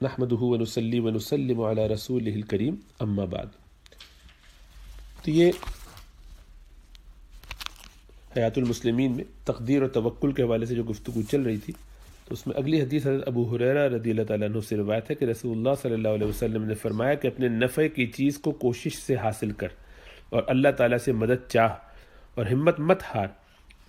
نحمدہ ونصلی ونسلم علی رسولہ الکریم اما بعد۔ تو یہ حیات المسلمین میں تقدیر اور توکل کے حوالے سے جو گفتگو چل رہی تھی، تو اس میں اگلی حدیث حضرت ابو ہریرہ رضی اللہ تعالیٰ عنہ سے روایت ہے کہ رسول اللہ صلی اللہ علیہ وسلم نے فرمایا کہ اپنے نفع کی چیز کو کوشش سے حاصل کر اور اللہ تعالیٰ سے مدد چاہ اور ہمت مت ہار،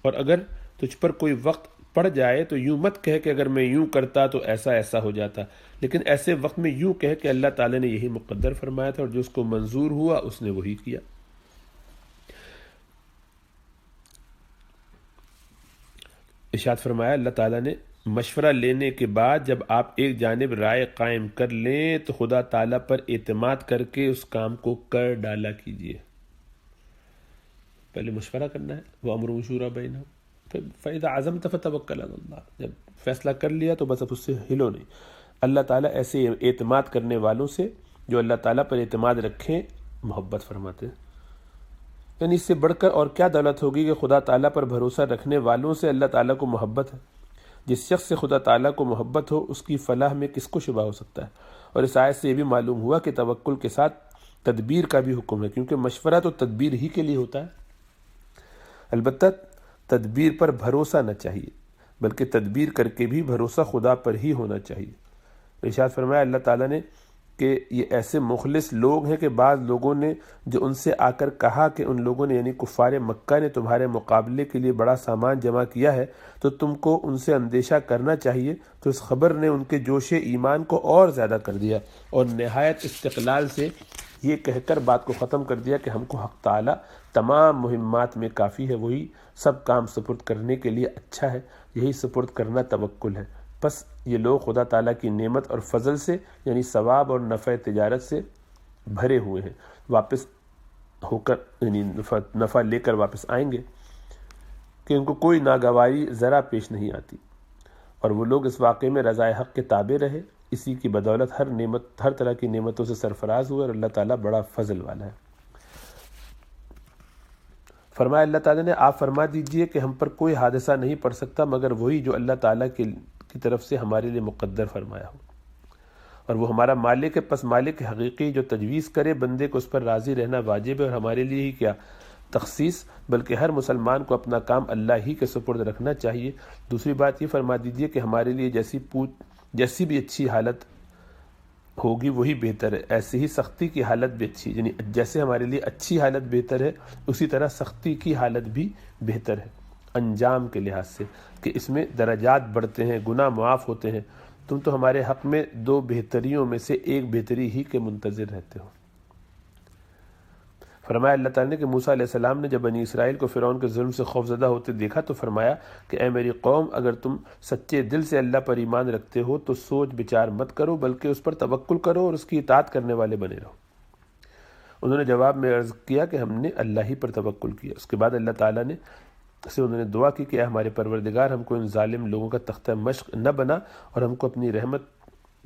اور اگر تجھ پر کوئی وقت پڑ جائے تو یوں مت کہے کہ اگر میں یوں کرتا تو ایسا ایسا ہو جاتا، لیکن ایسے وقت میں یوں کہے کہ اللہ تعالیٰ نے یہی مقدر فرمایا تھا اور جو اس کو منظور ہوا اس نے وہی کیا۔ ارشاد فرمایا اللہ تعالیٰ نے مشورہ لینے کے بعد جب آپ ایک جانب رائے قائم کر لیں تو خدا تعالیٰ پر اعتماد کر کے اس کام کو کر ڈالا کیجیے۔ پہلے مشورہ کرنا ہے، وہ امر شورا بینہم، پھر فَإِذَا عَزَمْتَ فَتَوَكَّلْ عَلَى اللَّهِ، جب فیصلہ کر لیا تو بس اب اس سے ہلو نہیں۔ اللہ تعالیٰ ایسے اعتماد کرنے والوں سے جو اللہ تعالیٰ پر اعتماد رکھیں محبت فرماتے ہیں۔ یعنی اس سے بڑھ کر اور کیا دولت ہوگی کہ خدا تعالیٰ پر بھروسہ رکھنے والوں سے اللہ تعالیٰ کو محبت ہے۔ جس شخص سے خدا تعالیٰ کو محبت ہو اس کی فلاح میں کس کو شبہ ہو سکتا ہے۔ اور اس آیت سے یہ بھی معلوم ہوا کہ توکل کے ساتھ تدبیر کا بھی حکم ہے، کیونکہ مشورہ تو تدبیر ہی کے لیے ہوتا ہے۔ البتہ تدبیر پر بھروسہ نہ چاہیے، بلکہ تدبیر کر کے بھی بھروسہ خدا پر ہی ہونا چاہیے۔ ارشاد فرمایا اللہ تعالیٰ نے کہ یہ ایسے مخلص لوگ ہیں کہ بعض لوگوں نے جو ان سے آ کر کہا کہ ان لوگوں نے یعنی کفار مکہ نے تمہارے مقابلے کے لیے بڑا سامان جمع کیا ہے تو تم کو ان سے اندیشہ کرنا چاہیے، تو اس خبر نے ان کے جوش ایمان کو اور زیادہ کر دیا اور نہایت استقلال سے یہ کہہ کر بات کو ختم کر دیا کہ ہم کو حق تعالیٰ تمام مہمات میں کافی ہے، وہی سب کام سپرد کرنے کے لیے اچھا ہے، یہی سپرد کرنا توکل ہے۔ پس یہ لوگ خدا تعالیٰ کی نعمت اور فضل سے یعنی ثواب اور نفع تجارت سے بھرے ہوئے ہیں، واپس ہو کر یعنی نفع لے کر واپس آئیں گے کہ ان کو کوئی ناگواری ذرا پیش نہیں آتی، اور وہ لوگ اس واقعے میں رضائے حق کے تابع رہے، اسی کی بدولت ہر طرح کی نعمتوں سے سرفراز ہوئے اور اللہ تعالیٰ بڑا فضل والا ہے۔ فرمایا اللہ تعالیٰ نے آپ فرما دیجئے کہ ہم پر کوئی حادثہ نہیں پڑ سکتا مگر وہی جو اللہ تعالیٰ کی طرف سے ہمارے لیے مقدر فرمایا ہو، اور وہ ہمارا مالک ہے، پس مالک حقیقی جو تجویز کرے بندے کو اس پر راضی رہنا واجب ہے، اور ہمارے لیے ہی کیا تخصیص بلکہ ہر مسلمان کو اپنا کام اللہ ہی کے سپرد رکھنا چاہیے۔ دوسری بات یہ فرما دیجئے کہ ہمارے لیے جیسی بھی اچھی حالت ہوگی وہی بہتر ہے، ایسے ہی سختی کی حالت بھی اچھی، یعنی جیسے ہمارے لیے اچھی حالت بہتر ہے اسی طرح سختی کی حالت بھی بہتر ہے انجام کے لحاظ سے، کہ اس میں درجات بڑھتے ہیں، گناہ معاف ہوتے ہیں۔ تم تو ہمارے حق میں دو بہتریوں میں سے ایک بہتری ہی کے منتظر رہتے ہو۔ فرمایا اللہ تعالیٰ نے کہ موسیٰ علیہ السلام نے جب بنی اسرائیل کو فرعون کے ظلم سے خوفزدہ ہوتے دیکھا تو فرمایا کہ اے میری قوم، اگر تم سچے دل سے اللہ پر ایمان رکھتے ہو تو سوچ بچار مت کرو بلکہ اس پر توکل کرو اور اس کی اطاعت کرنے والے بنے رہو۔ انہوں نے جواب میں عرض کیا کہ ہم نے اللہ ہی پر توکل کیا۔ اس کے بعد اللہ تعالیٰ نے سے انہوں نے دعا کی کہ اے ہمارے پروردگار، ہم کو ان ظالم لوگوں کا تختہ مشق نہ بنا اور ہم کو اپنی رحمت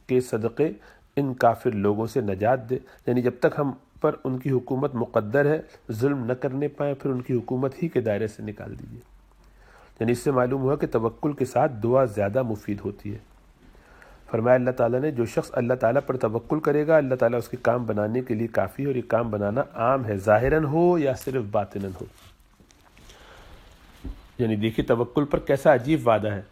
کے صدقے ان کافر لوگوں سے نجات دے، یعنی جب تک ہم پر ان کی حکومت مقدر ہے ظلم نہ کرنے پائیں پھر ان کی حکومت ہی کے دائرے سے نکال دیجیے۔ یعنی اس سے معلوم ہوا کہ توکل کے ساتھ دعا زیادہ مفید ہوتی ہے۔ فرمایا اللہ تعالیٰ نے جو شخص اللہ تعالیٰ پر توکل کرے گا اللہ تعالیٰ اس کے کام بنانے کے لیے کافی ہے، اور یہ کام بنانا عام ہے، ظاہراً ہو یا صرف باطناً ہو۔ یعنی دیکھیے توکل پر کیسا عجیب وعدہ ہے،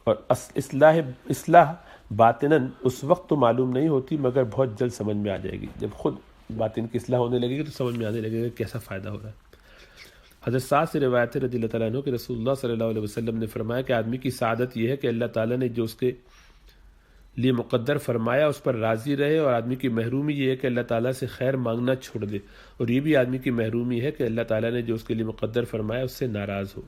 اور اصلاح باطناً اس وقت تو معلوم نہیں ہوتی مگر بہت جلد سمجھ میں آ جائے گی۔ جب خود باطن کی اصلاح ہونے لگے گی تو سمجھ میں آنے لگے گا کیسا فائدہ ہو رہا ہے۔ حضرت سعد سے روایت ہے رضی اللہ تعالیٰ عنہ کہ رسول اللہ صلی اللہ علیہ وسلم نے فرمایا کہ آدمی کی سعادت یہ ہے کہ اللہ تعالیٰ نے جو اس کے لیے مقدر فرمایا اس پر راضی رہے، اور آدمی کی محرومی یہ ہے کہ اللہ تعالیٰ سے خیر مانگنا چھوڑ دے، اور یہ بھی آدمی کی محرومی ہے کہ اللہ تعالیٰ نے جو اس کے لیے مقدر فرمایا اس سے ناراض ہو۔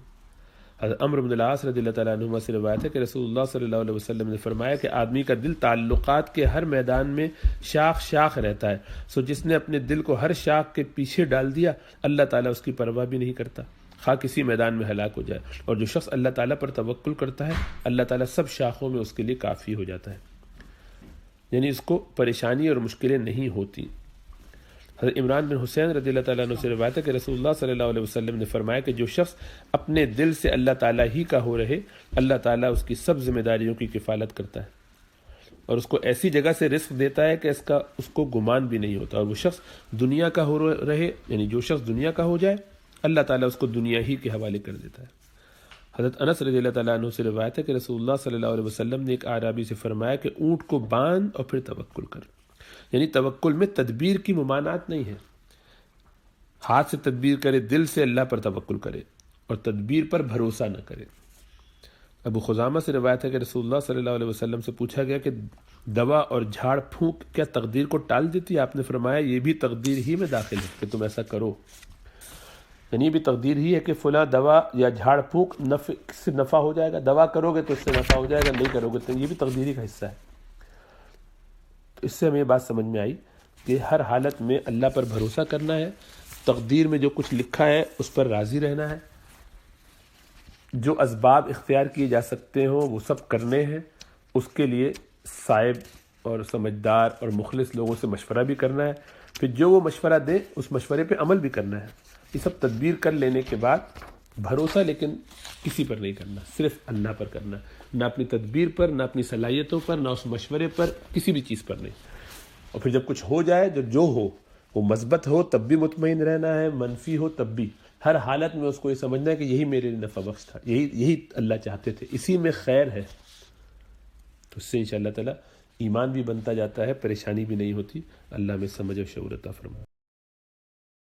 حضرت عمرو بن العاص رضی اللہ تعالیٰ عنہما سے روایت ہے کہ رسول اللہ صلی اللہ علیہ وسلم نے فرمایا کہ آدمی کا دل تعلقات کے ہر میدان میں شاخ شاخ رہتا ہے، سو جس نے اپنے دل کو ہر شاخ کے پیچھے ڈال دیا اللہ تعالیٰ اس کی پرواہ بھی نہیں کرتا، خواہ کسی میدان میں ہلاک ہو جائے، اور جو شخص اللہ تعالیٰ پر توکل کرتا ہے اللہ تعالیٰ سب شاخوں میں اس کے لیے کافی ہو جاتا ہے، یعنی اس کو پریشانی اور مشکلیں نہیں ہوتی۔ حضرت عمران بن حسین رضی اللہ تعالیٰ عنہ سے روایت ہے کہ رسول اللہ صلی اللہ علیہ وسلم نے فرمایا کہ جو شخص اپنے دل سے اللہ تعالیٰ ہی کا ہو رہے اللہ تعالیٰ اس کی سب ذمہ داریوں کی کفالت کرتا ہے، اور اس کو ایسی جگہ سے رزق دیتا ہے کہ اس کو گمان بھی نہیں ہوتا، اور وہ شخص دنیا کا ہو رہے، یعنی جو شخص دنیا کا ہو جائے اللہ تعالیٰ اس کو دنیا ہی کے حوالے کر دیتا ہے۔ حضرت انس رضی اللہ تعالیٰ عنہ سے روایت ہے کہ رسول اللہ صلی اللہ علیہ وسلم نے ایک اعرابی سے فرمایا کہ اونٹ کو باندھ اور پھر توکل کر، یعنی توکل میں تدبیر کی ممانعت نہیں ہے، ہاتھ سے تدبیر کرے، دل سے اللہ پر توکل کرے اور تدبیر پر بھروسہ نہ کرے۔ ابو خزامہ سے روایت ہے کہ رسول اللہ صلی اللہ علیہ وسلم سے پوچھا گیا کہ دوا اور جھاڑ پھونک کیا تقدیر کو ٹال دیتی ہے؟ آپ نے فرمایا یہ بھی تقدیر ہی میں داخل ہے کہ تم ایسا کرو، یعنی یہ بھی تقدیر ہی ہے کہ فلاں دوا یا جھاڑ پھونک سے نفع ہو جائے گا، دوا کرو گے تو اس سے نفع ہو جائے گا، نہیں کرو گے تو یہ بھی تقدیری کا حصہ ہے۔ تو اس سے ہمیں یہ بات سمجھ میں آئی کہ ہر حالت میں اللہ پر بھروسہ کرنا ہے، تقدیر میں جو کچھ لکھا ہے اس پر راضی رہنا ہے، جو اسباب اختیار کیے جا سکتے ہوں وہ سب کرنے ہیں، اس کے لیے صائب اور سمجھدار اور مخلص لوگوں سے مشورہ بھی کرنا ہے، پھر جو وہ مشورہ دیں اس مشورے پہ عمل بھی کرنا ہے۔ یہ سب تدبیر کر لینے کے بعد بھروسہ لیکن کسی پر نہیں کرنا، صرف اللہ پر کرنا، نہ اپنی تدبیر پر، نہ اپنی صلاحیتوں پر، نہ اس مشورے پر، کسی بھی چیز پر نہیں۔ اور پھر جب کچھ ہو جائے، جو ہو وہ مثبت ہو تب بھی مطمئن رہنا ہے، منفی ہو تب بھی، ہر حالت میں اس کو یہ سمجھنا ہے کہ یہی میرے لیے نفع بخش تھا، یہی اللہ چاہتے تھے، اسی میں خیر ہے۔ تو اس سے انشاءاللہ تعالی ایمان بھی بنتا جاتا ہے، پریشانی بھی نہیں ہوتی۔ اللہ میں سمجھ و شعور عطا فرمائے۔